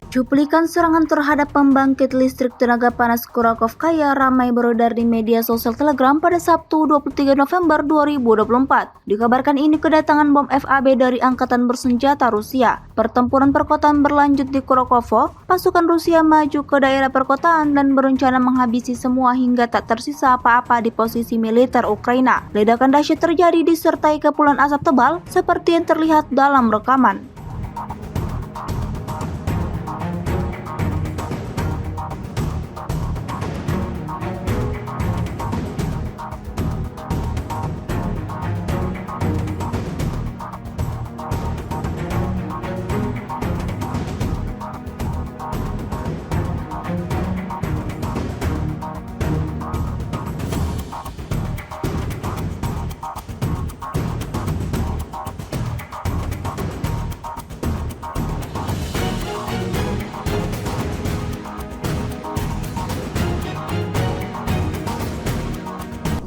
Cuplikan serangan terhadap pembangkit listrik tenaga panas Krakowskaya ramai beredar di media sosial Telegram pada Sabtu 23 November 2024. Dikabarkan ini kedatangan bom FAB dari Angkatan Bersenjata Rusia. Pertempuran perkotaan berlanjut di Krakow. Pasukan Rusia maju ke daerah perkotaan dan berencana menghabisi semua hingga tak tersisa apa-apa di posisi militer Ukraina. Ledakan dahsyat terjadi disertai kepulan asap tebal seperti yang terlihat dalam rekaman.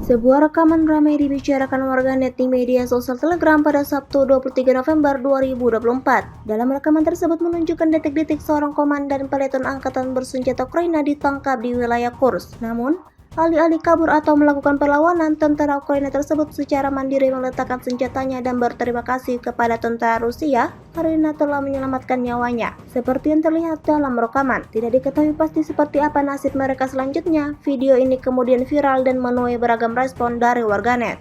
Sebuah rekaman ramai dibicarakan warganet di media sosial Telegram pada Sabtu 23 November 2024. Dalam rekaman tersebut menunjukkan detik-detik seorang komandan peleton angkatan bersenjata Ukraina ditangkap di wilayah Kursk. Namun, alih-alih kabur atau melakukan perlawanan, tentara Ukraina tersebut secara mandiri meletakkan senjatanya dan berterima kasih kepada tentara Rusia karena telah menyelamatkan nyawanya. Seperti yang terlihat dalam rekaman, tidak diketahui pasti seperti apa nasib mereka selanjutnya. Video ini kemudian viral dan menuai beragam respon dari warganet.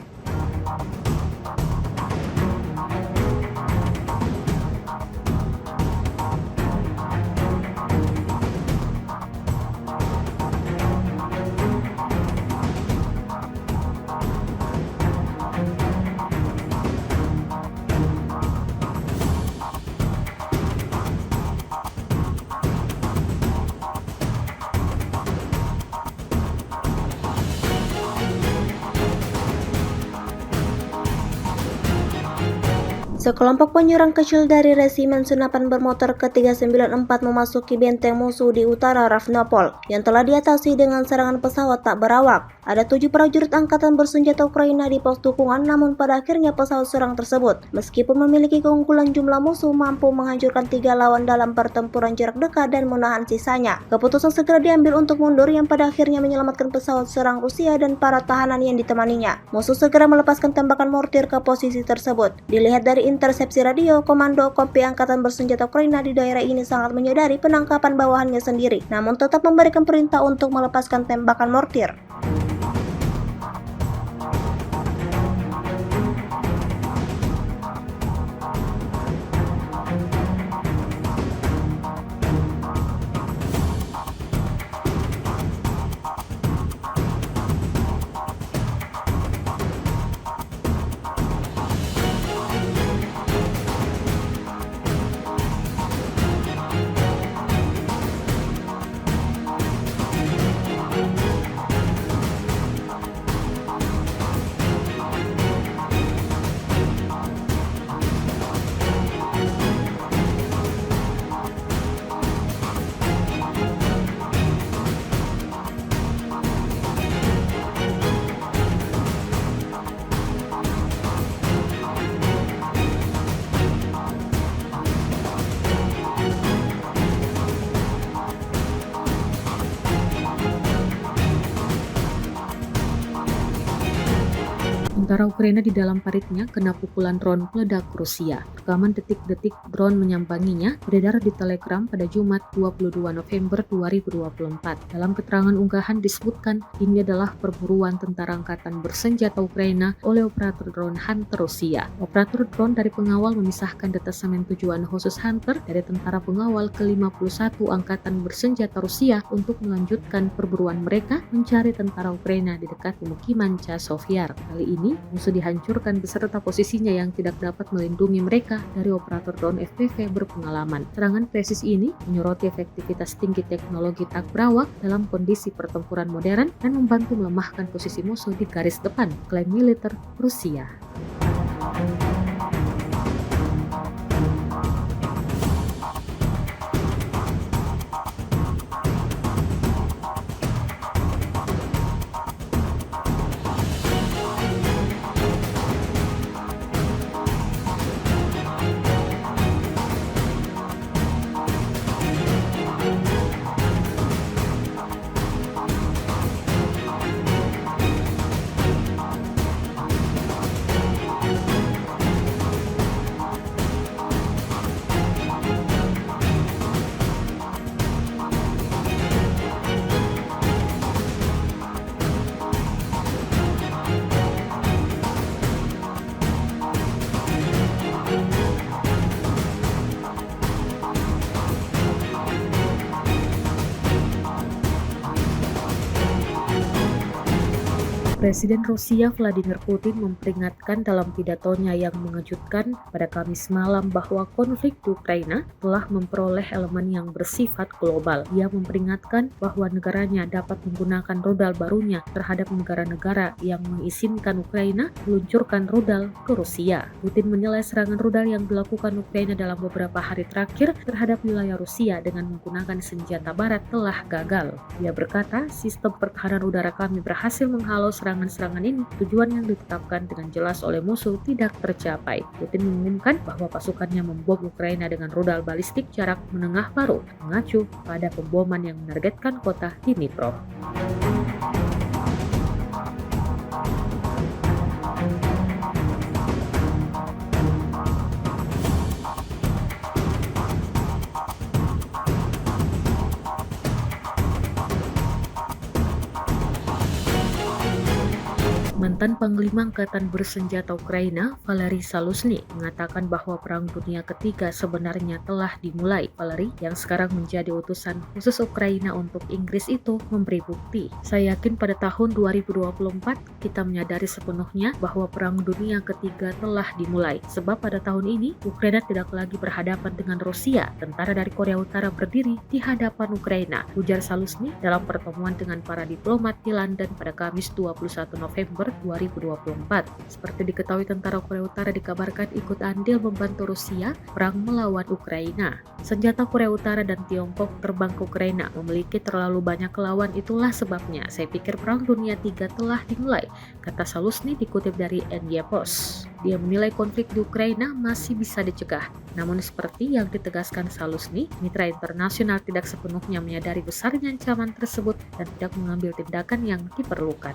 Sekelompok penyerang kecil dari resimen senapan bermotor ke-394 memasuki benteng musuh di utara Ravnopol yang telah diatasi dengan serangan pesawat tak berawak. Ada 7 prajurit angkatan bersenjata Ukraina di pos dukungan, namun pada akhirnya pesawat serang tersebut, meskipun memiliki keunggulan jumlah musuh, mampu menghancurkan 3 lawan dalam pertempuran jarak dekat dan menahan sisanya. Keputusan segera diambil untuk mundur yang pada akhirnya menyelamatkan pesawat serang Rusia dan para tahanan yang ditemaninya. Musuh segera melepaskan tembakan mortir ke posisi tersebut. Dilihat dari intersepsi radio, Komando Kompi Angkatan Bersenjata Ukraina di daerah ini sangat menyadari penangkapan bawahannya sendiri, namun tetap memberikan perintah untuk melepaskan tembakan mortir. Tentara Ukraina di dalam paritnya kena pukulan drone meledak Rusia. Rekaman detik-detik drone menyambanginya beredar di Telegram pada Jumat 22 November 2024. Dalam keterangan unggahan disebutkan ini adalah perburuan tentara angkatan bersenjata Ukraina oleh operator drone Hunter Rusia. Operator drone dari pengawal memisahkan detasemen tujuan khusus Hunter dari tentara pengawal ke-51 angkatan bersenjata Rusia untuk melanjutkan perburuan mereka mencari tentara Ukraina di dekat pemukiman Chasovyar. Kali ini musuh dihancurkan beserta posisinya yang tidak dapat melindungi mereka dari operator drone FPV berpengalaman. Serangan presis ini menyoroti efektivitas tinggi teknologi tak berawak dalam kondisi pertempuran modern dan membantu melemahkan posisi musuh di garis depan, klaim militer Rusia. Presiden Rusia Vladimir Putin memperingatkan dalam pidatonya yang mengejutkan pada Kamis malam bahwa konflik di Ukraina telah memperoleh elemen yang bersifat global. Ia memperingatkan bahwa negaranya dapat menggunakan rudal barunya terhadap negara-negara yang mengizinkan Ukraina meluncurkan rudal ke Rusia. Putin menilai serangan rudal yang dilakukan Ukraina dalam beberapa hari terakhir terhadap wilayah Rusia dengan menggunakan senjata barat telah gagal. Ia berkata, sistem pertahanan udara kami berhasil menghalau serangan-serangan ini. Tujuan yang ditetapkan dengan jelas oleh musuh tidak tercapai. Putin mengumumkan bahwa pasukannya membom Ukraina dengan rudal balistik jarak menengah baru, mengacu pada pemboman yang menargetkan kota Dnipro. Mantan Panglima Angkatan Bersenjata Ukraina, Valery Zaluzhny, mengatakan bahwa Perang Dunia Ketiga sebenarnya telah dimulai. Valery, yang sekarang menjadi utusan khusus Ukraina untuk Inggris itu, memberi bukti. Saya yakin pada tahun 2024 kita menyadari sepenuhnya bahwa Perang Dunia Ketiga telah dimulai. Sebab pada tahun ini, Ukraina tidak lagi berhadapan dengan Rusia. Tentara dari Korea Utara berdiri di hadapan Ukraina, ujar Zaluzhny dalam pertemuan dengan para diplomat di London pada Kamis 21 November 2024. Seperti diketahui, tentara Korea Utara dikabarkan ikut andil membantu Rusia perang melawan Ukraina. Senjata Korea Utara dan Tiongkok terbang ke Ukraina memiliki terlalu banyak lawan, itulah sebabnya saya pikir Perang Dunia III telah dimulai, kata Zaluzhny dikutip dari NY Post. Dia menilai konflik di Ukraina masih bisa dicegah. Namun seperti yang ditegaskan Zaluzhny, mitra internasional tidak sepenuhnya menyadari besarnya ancaman tersebut dan tidak mengambil tindakan yang diperlukan.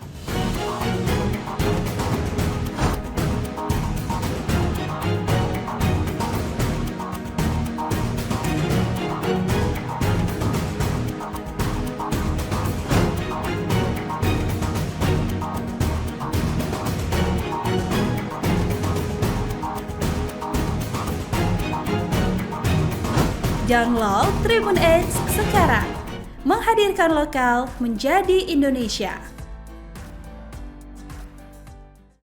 Download Tribun X sekarang, menghadirkan lokal menjadi Indonesia.